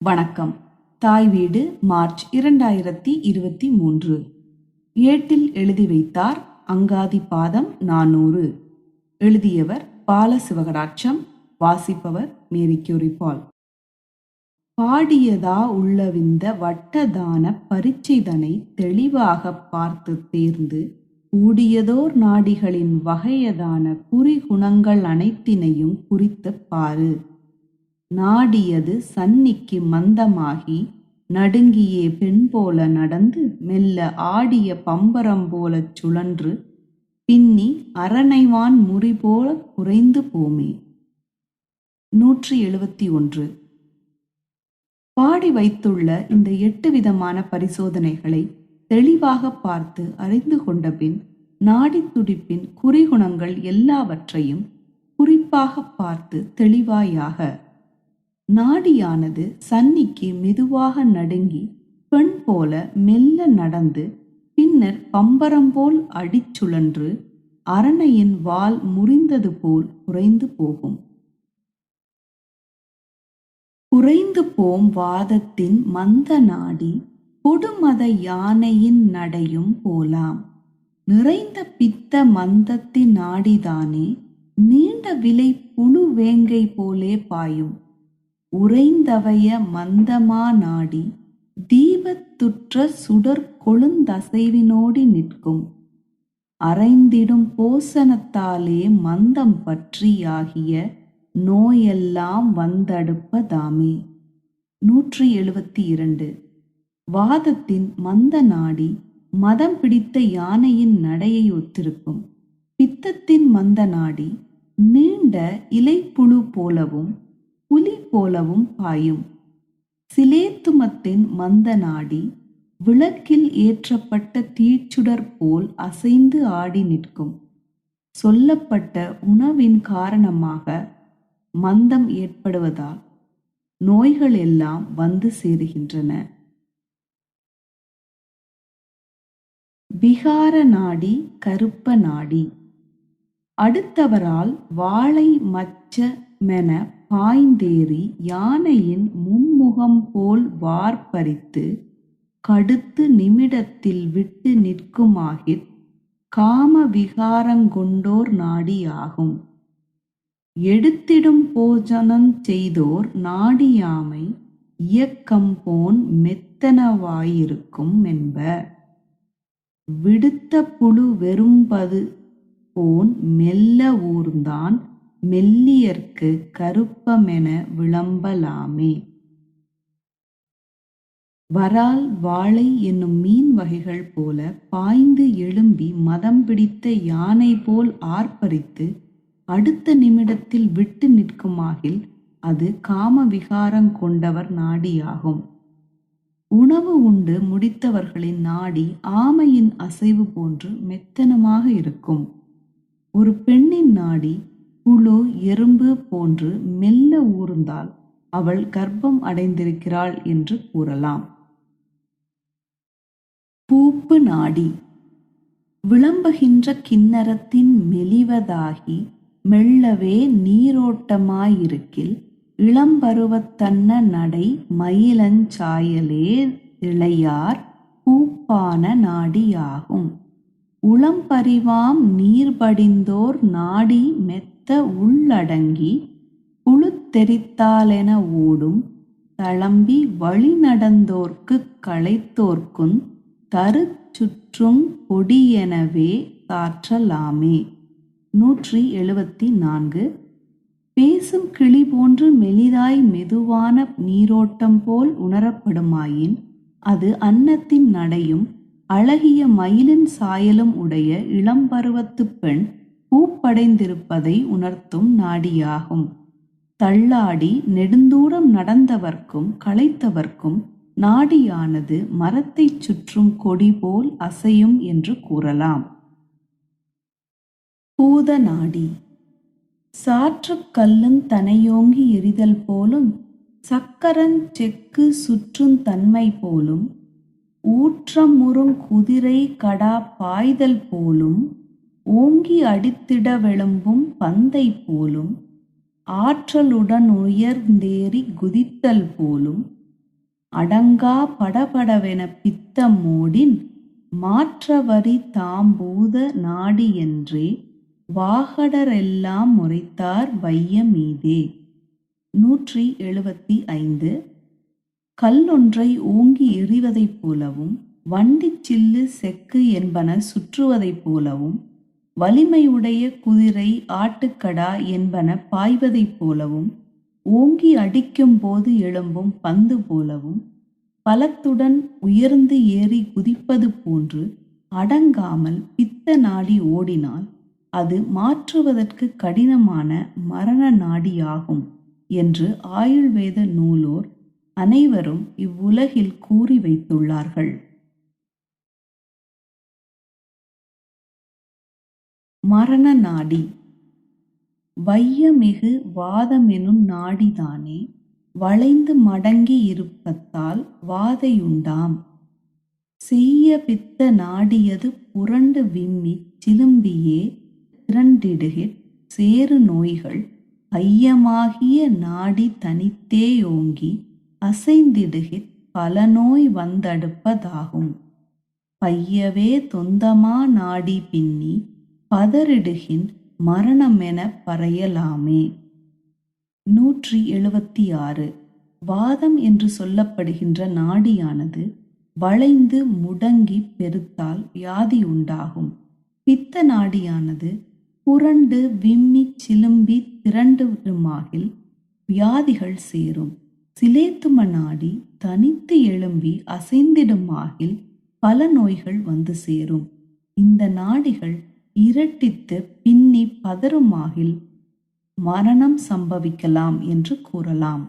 வணக்கம். தாய் வீடு மார்ச் 2023. ஏட்டில் எழுதி வைத்தார் அங்காதி பாதம் 400. எழுதியவர் பாலசிவகடாட்சம். வாசிப்பவர் மேரி கியூரி பால். பாடியதா உள்ளவிந்த வட்டதான பரீட்சைதனை தெளிவாகப் பார்த்து தேர்ந்து கூடியதோர் நாடிகளின் வகையதான குறிகுணங்கள் அனைத்தினையும் குறித்துப் பாரு. நாடியது சன்னிக்கு மந்தமாகி நடுங்கியே பெண் போல நடந்து மெல்ல ஆடிய பம்பரம் போலச் சுழன்று பின்னி அரணைவான் முறி போல குறைந்து போமே. 171. பாடி வைத்துள்ள இந்த 8 விதமான பரிசோதனைகளை தெளிவாக பார்த்து அறிந்து கொண்டபின் நாடித் துடிப்பின் குறிகுணங்கள் எல்லாவற்றையும் குறிப்பாக பார்த்து தெளிவாயாக. நாடியானது சன்னிக்கு மெதுவாக நடுங்கி பெண் போல மெல்ல நடந்து பின்னர் பம்பரம் போல் அடிச்சுழன்று அரணையின் வால் முறிந்தது போல் குறைந்து போகும். குறைந்து போம் வாதத்தின் மந்த நாடி கொடுமத யானையின் நடையும் போலாம். நிறைந்த பித்த மந்தத்தின் நாடிதானே நீண்ட விலை புழு வேங்கை போலே பாயும். உறைந்தவைய மந்தமா நாடி தீபத்துற்ற சுடர் கொழுந்தசைவினோடி நிற்கும். அறைந்திடும் போசனத்தாலே மந்தம் பற்றியாகிய நோயெல்லாம் வந்தடுப்பதாமே. 172. வாதத்தின் மந்த நாடி மதம் பிடித்த யானையின் நடையை ஒத்திருக்கும். பித்தத்தின் மந்த நாடி நீண்ட இலைப்புழு போலவும் புலி போலவும் பாயும். சிலேத்துமத்தின் மந்த நாடி விளக்கில் ஏற்றப்பட்ட தீச்சுடர் போல் அசைந்து ஆடி நிற்கும். சொல்லப்பட்ட உணவின் காரணமாக மந்தம் ஏற்படுவதால் நோய்கள் எல்லாம் வந்து சேருகின்றன. விகார நாடி கருப்ப நாடி அடுத்தவரால் வாளை மச்ச மென பாய்ந்தேறி யானையின் மும்முகம் போல் வார்பறித்து கடுத்து நிமிடத்தில் விட்டு நிற்குமாகிற் காம விகாரங்கொண்டோர் நாடியாகும். எடுத்திடும் போஜனஞ் செய்தோர் நாடியாமை இயக்கம்போன் மெத்தனவாயிருக்கும் என்ப. விடுத்த புழு வெறும்பது போன் மெல்ல ஊர்ந்தான் மெல்லியர்க்கு கருப்பமென விளம்பலாமே. வரால் வாளை என்னும் மீன் வகைகள் போல பாய்ந்து எழும்பி மதம் பிடித்த யானை போல் ஆர்ப்பரித்து அடுத்த நிமிடத்தில் விட்டு நிற்குமாகில் அது காம விகாரங் கொண்டவர் நாடியாகும். உணவு உண்டு முடித்தவர்களின் நாடி ஆமையின் அசைவு போன்று மெத்தனமாக இருக்கும். ஒரு பெண்ணின் நாடி புழு எறும்பு போன்று மெல்ல ஊர்ந்தால் அவள் கர்ப்பம் அடைந்திருக்கிறாள் என்று கூறலாம். பூப்பு நாடி விளம்புகின்ற கிண்ணறத்தின் மெலிவதாகி மெல்லவே நீரோட்டமாயிருக்கில் இளம்பருவத்தன்ன நடை மயிலஞ் சாயலே இளையார் பூப்பான நாடியாகும். உளம்பரிவாம் நீர்படிந்தோர் நாடி மெத்த உள்ளடங்கி புழுத்தெரித்தாலென ஓடும் தளம்பி வழி நடந்தோர்க்குக் களைத்தோர்க்குந் தருச்சுற்றுங் கொடியெனவே சாற்றலாமே. 174. பேசும் கிளி போன்று மெலிதாய் மெதுவான நீரோட்டம் போல் உணரப்படுமாயின் அது அன்னத்தின் நடையும் அழகிய மயிலின் சாயலும் உடைய இளம்பருவத்துப் பெண் பூப்படைந்திருப்பதை உணர்த்தும் நாடியாகும். தள்ளாடி நெடுந்தூரம் நடந்தவர்க்கும் களைத்தவர்க்கும் நாடியானது மரத்தைச் சுற்றும் கொடி போல் அசையும் என்று கூறலாம். பூத நாடி சாற்றுக் கல்லுந் தனையோங்கி எரிதல் போலும் சக்கரஞ் செக்கு சுற்றுந் தன்மை போலும் ஊற்றமுறுங் குதிரை கடா பாய்தல் போலும் ஓங்கி அடித்திட வெளும்பும் பந்தை போலும் ஆற்றலுடனுயர்ந்தேறி குதித்தல் போலும் அடங்கா படபடவென பித்தம் மூடின் மாற்றவரி தாம்பூத நாடி என்றே வாகடரெல்லாம் முறைத்தார் வையமீதே. 175. கல்லொன்றை ஓங்கி எறிவதைப் போலவும் வண்டிச் சில்லு செக்கு என்பன சுற்றுவதைப் போலவும் வலிமையுடைய குதிரை ஆட்டுக்கடா என்பன பாய்வதைப் போலவும் ஓங்கி அடிக்கும் போது எழும்பும் பந்து போலவும் பலத்துடன் உயர்ந்து ஏறி குதிப்பது போன்று அடங்காமல் பித்த நாடி ஓடினால் அது மாற்றுவதற்கு கடினமான மரண நாடியாகும் என்று ஆயுள்வேத நூலோர் அனைவரும் இவ்வுலகில் கூறி வைத்துள்ளார்கள். மரண நாடி வையமிகு வாதமெனும் நாடிதானே வளைந்து மடங்கி இருப்பத்தால் வாதையுண்டாம். செய்ய பித்த நாடியது புரண்டு விம்மிச் சிலும்பியே திரண்டிடுகிற் சேறு நோய்கள் ஐயமாகிய நாடி தனித்தேயோங்கி அசைந்திடுகிற் பல நோய் வந்தடுப்பதாகும். பையவே தொந்தமா நாடி பின்னி பதறிடுகின் மரணமென பறையலாமே. 176. வாதம் என்று சொல்லப்படுகின்ற நாடியானது வளைந்து முடங்கி பெருத்தால் வியாதி உண்டாகும். பித்த நாடியானது புரண்டு விம்மிச் சிலும்பி திரண்டுமாகில் வியாதிகள் சேரும். சிலேத்தும நாடி தனித்து எழும்பி அசைந்திடுமாகில் பல நோய்கள் வந்து சேரும். இந்த நாடிகள் இரட்டித்து பின்னி பதறுமாகில் மரணம் சம்பவிக்கலாம் என்று கூறலாம்.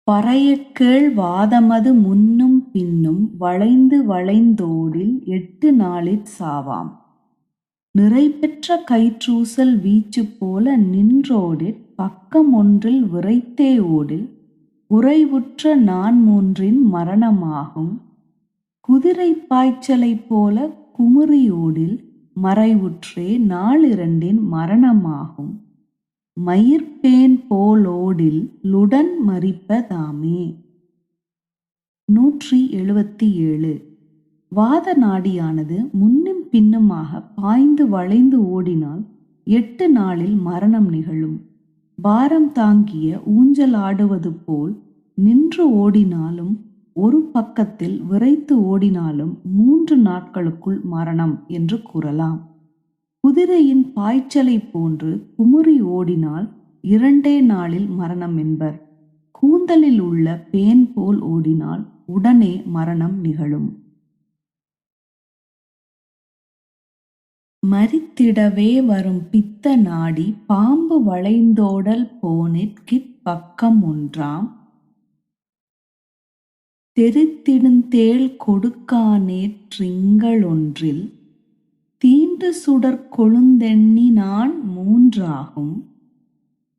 பறையக்கேள் வாதமது முன்னும் பின்னும் வளைந்து வளைந்தோடில் 8 நாளிற் சாவாம். நிறைபெற்ற கயிற்றூசல் வீச்சு போல நின்றோடிற் பக்கம் ஒன்றில் விறைத்தே ஓடில் உறைவுற்ற நான்மூன்றின் மரணமாகும். குதிரை பாய்ச்சலைப் போல குமுறியோடில் மறைவுற்றே நாளிரண்டின் மரணமாகும். மயிர்பேன் போலோடில் லுடன் மரிப்பதாமே. 177. வாத நாடியானது முன்னும் பின்னுமாக பாய்ந்து வளைந்து ஓடினால் 8 நாளில் மரணம் நிகழும். பாரம் தாங்கிய ஊஞ்சல் ஆடுவது போல் நின்று ஓடினாலும் ஒரு பக்கத்தில் விரைத்து ஓடினாலும் 3 நாட்களுக்குள் மரணம் என்று கூறலாம். குதிரையின் பாய்ச்சலை போன்று குமுறி ஓடினால் 2 நாளில் மரணம் என்பர். கூந்தலில் உள்ள பேன் போல் ஓடினால் உடனே மரணம் நிகழும். மரித்திடவே வரும் பித்த நாடி பாம்பு வளைந்தோடல் போனிற்கிற் பக்கம் ஒன்றாம். தெரித்திடுந்தேள் கொடுக்கானேற் றிங்களொன்றில் தீண்டு சுடர் கொழுந்தெண்ணி நான் 3 ஆகும்.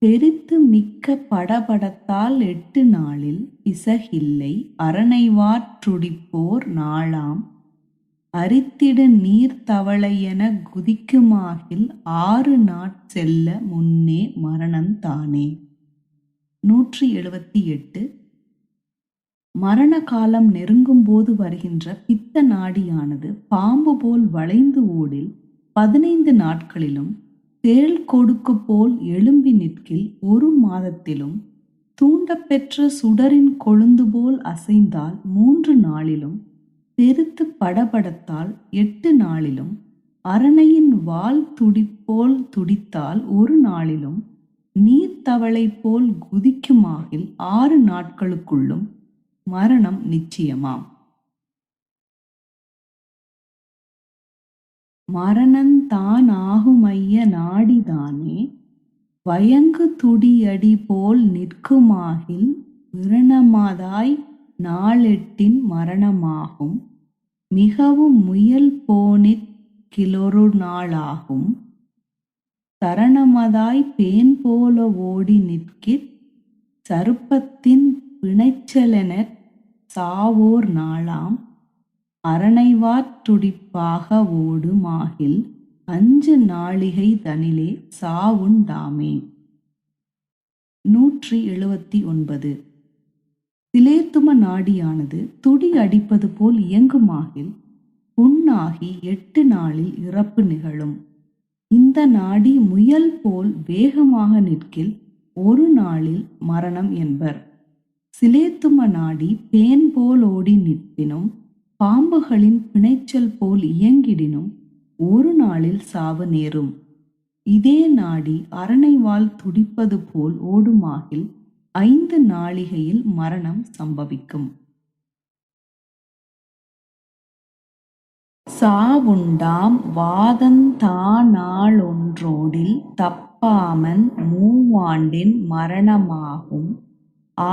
பெரித்து மிக்க படபடத்தால் 8 நாளில் பிசகில்லை அரணைவாற் றுடிப்போர் நாளாம். அரித்திடு நீர் தவளையென குதிக்குமாகில் 6 செல்ல முன்னே மரணந்தானே. 178. மரண காலம் நெருங்கும்போது வருகின்ற பித்த நாடியானது பாம்பு போல் வளைந்து ஓடில் 15 நாட்களிலும் தேள் கொடுக்கு போல் எழும்பி நிற்கில் 1 மாதத்திலும் தூண்டப்பெற்ற சுடரின் கொழுந்து போல் அசைந்தால் 3 நாளிலும் பெருத்து படபடத்தால் 8 நாளிலும் அரணையின் வால் துடிப்போல் துடித்தால் 1 நாளிலும் நீர்த்தவளை போல் குதிக்குமாகில் 6 நாட்களுக்குள்ளும் மரணம் நிச்சயமாம். மரணந்தான் ஆகுமைய நாடிதானே வயங்கு துடியடி போல் நிற்குமாகில் விரணமதாய் 4 மரணமாகும். மிகவும் முயல் போனிற் கிலொரு நாளாகும். தரணமதாய் பேன் போல ஓடி நிற்கிற் சருப்பத்தின் பிணைச்சலெனச் சாவோர் நாளாம். அரணைவாற் றுடிப்பாக ஓடுமாகில் 5 நாழிகை தனிலே சாவுண்டாமே. 179. சிலேத்தும நாடியானது துடி அடிப்பது போல் இயங்குமாகில் புண்ணாகி 8 நாளில் இறப்பு நிகழும். இந்த நாடி முயல் போல் வேகமாக நிற்கில் 1 நாளில் மரணம் என்பர். சிலேத்தும நாடி பேன் போல் ஓடி நிற்பினும் பாம்புகளின் பிணைச்சல் போல் இயங்கிடினும் 1 நாளில் சாவு நேரும். இதே நாடி அரணைவால் துடிப்பது போல் ஓடுமாகில் 5 நாழிகையில் மரணம் சம்பவிக்கும். சாவுண்டாம் வாதந்தானாளொன்றோடில் தப்பாமன் மூவாண்டின் மரணமாகும்.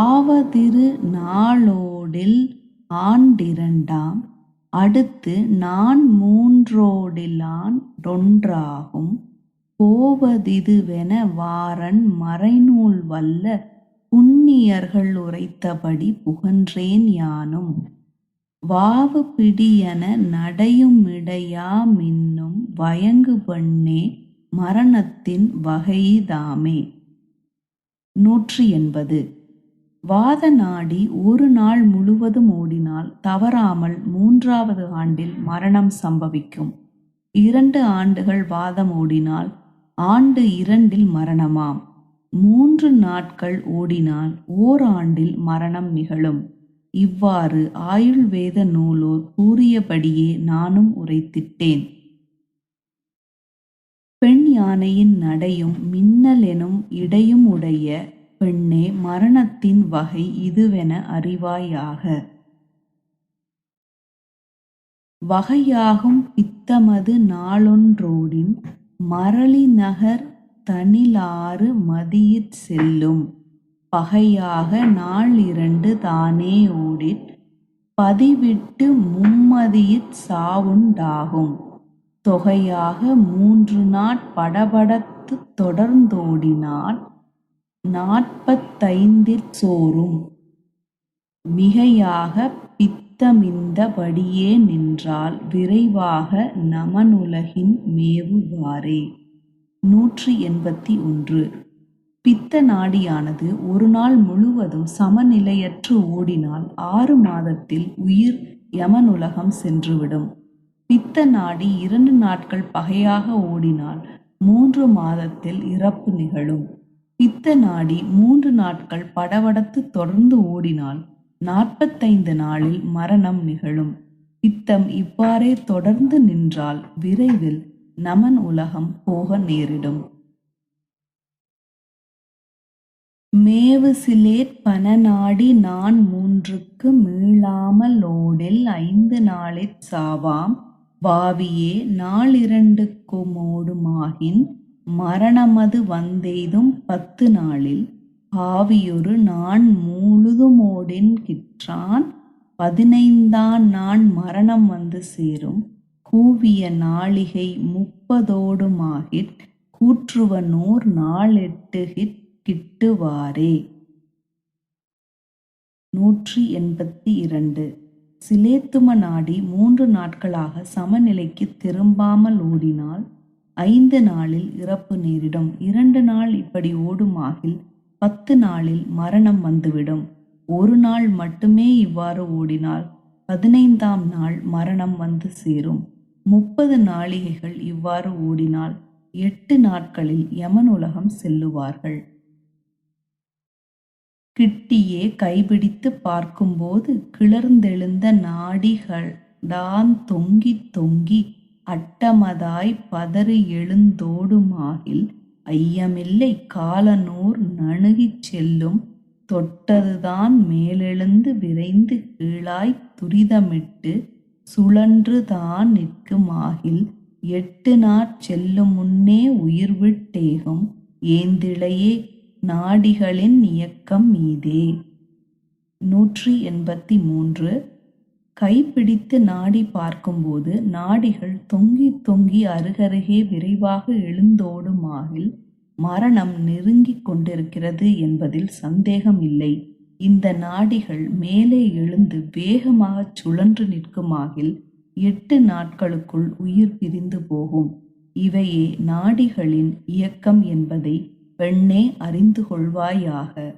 ஆவதிரு நாளோடில் ஆண்டிரண்டாம் அடுத்து நான் மூன்றோடிலாண்டொன்றாகும். போவதிதுவென வாரன் மறைநூல் வல்ல புண்ணியர்கள் உரைத்தபடி புகன்றேன் யானும். வாவு பிடியன நடையுமிடையா மின்னும் வயங்கு பெண்ணே மரணத்தின் வகைதாமே. 180. வாத நாடி 1 நாள் முழுவதும் ஓடினால் தவறாமல் 3வது ஆண்டில் மரணம் சம்பவிக்கும். 2 ஆண்டுகள் வாதம் ஓடினால் ஆண்டு 2இல் மரணமாம். 3 நாட்கள் ஓடினால் ஓராண்டில் மரணம் நிகழும். இவ்வாறு ஆயுள்வேத நூலோர் கூறியபடியே நானும் உரைத்திட்டேன். பெண் யானையின் நடையும் மின்னலெனும் இடையும் உடைய பெண்ணே மரணத்தின் வகை இதுவென அறிவாயாக. வகையாகும் பித்தமது நாளொன்றோடின் மரளிநகர் தனிலாறு மதியிற் செல்லும். பகையாக நாள் 2 தானே ஓடிற் பதிவிட்டு மும்மதியிற் சாவுண்டாகும். தொகையாக 3 படபடத்து தொடர்ந்தோடினால் 45 சோரும். மிகையாக பித்தமிந்த படியே நின்றால் விரைவாக நமனுலகின் மேவுவாரே. 181. பித்த நாடியானது 1 நாள் முழுவதும் சமநிலையற்று ஓடினால் 6 மாதத்தில் உயிர் யமனுலகம் சென்றுவிடும். பித்த நாடி 2 நாட்கள் பகையாக ஓடினால் 3 மாதத்தில் இறப்பு நிகழும். பித்த நாடி 3 நாட்கள் படபடத்து தொடர்ந்து ஓடினால் 45 நாளில் மரணம் நிகழும். பித்தம் இவ்வாறே தொடர்ந்து நின்றால் விரைவில் நமன் உலகம் போக நேரிடும். மேவு சிலேற் பனநாடி நான் 3க்கு மீளாமல் ஓடில் 5 நாளிற் சாவாம். வாவியே நாள் 2க்குமோடுமாகின் மரணமது வந்தெய்தும் 10 நாளில். ஆவியொரு நான் முழுதுமோடின்கிற்றான் 15ஆம் நாள் மரணம் வந்து சேரும். கூவிய நாழிகை 30ஓடுமாகிற் கூற்றுவனோர் நாளெட்டுகிற் கிட்டுவாரே. 182. சிலேத்தும நாடி 3 நாட்களாக சமநிலைக்கு திரும்பாமல் ஓடினால் 5 நாளில் இறப்பு நேரிடும். 2 நாள் இப்படி ஓடுமாகில் 10 நாளில் மரணம் வந்துவிடும். 1 நாள் மட்டுமே இவ்வாறு ஓடினால் 15ஆம் நாள் மரணம் வந்து சேரும். 30 நாழிகைகள் இவ்வாறு ஓடினால் 8 நாட்களில் யமனுலகம் செல்லுவார்கள். கிட்டியே கைபிடித்து பார்க்கும்போது கிளர்ந்தெழுந்த நாடிகளான் தொங்கித் தொங்கி அட்டமதாய் பதறி எழுந்தோடுமாகில் ஐயமில்லை காலனூர் நணுகிச் செல்லும். தொட்டதுதான் மேலெழுந்து விரைந்து கீழாய்த் துரிதமிட்டு சுழன்றுதான் நிற்குமாகில் 8 செல்லும் முன்னே உயிர்விட்டேகும். ஏந்திழையே நாடிகளின் இயக்கம் மீதே. 183. கைப்பிடித்து நாடி பார்க்கும்போது நாடிகள் தொங்கி தொங்கி அருகருகே விரைவாக எழுந்தோடுமாகில் மரணம் நெருங்கிக் கொண்டிருக்கிறது என்பதில் சந்தேகம் இல்லை. இந்த நாடிகள் மேலே எழுந்து வேகமாகச் சுழன்று நிற்குமாகில் 8 நாட்களுக்குள் உயிர் பிரிந்து போகும். இவையே நாடிகளின் இயக்கம் என்பதை பெண்ணே அறிந்து கொள்வாயாக.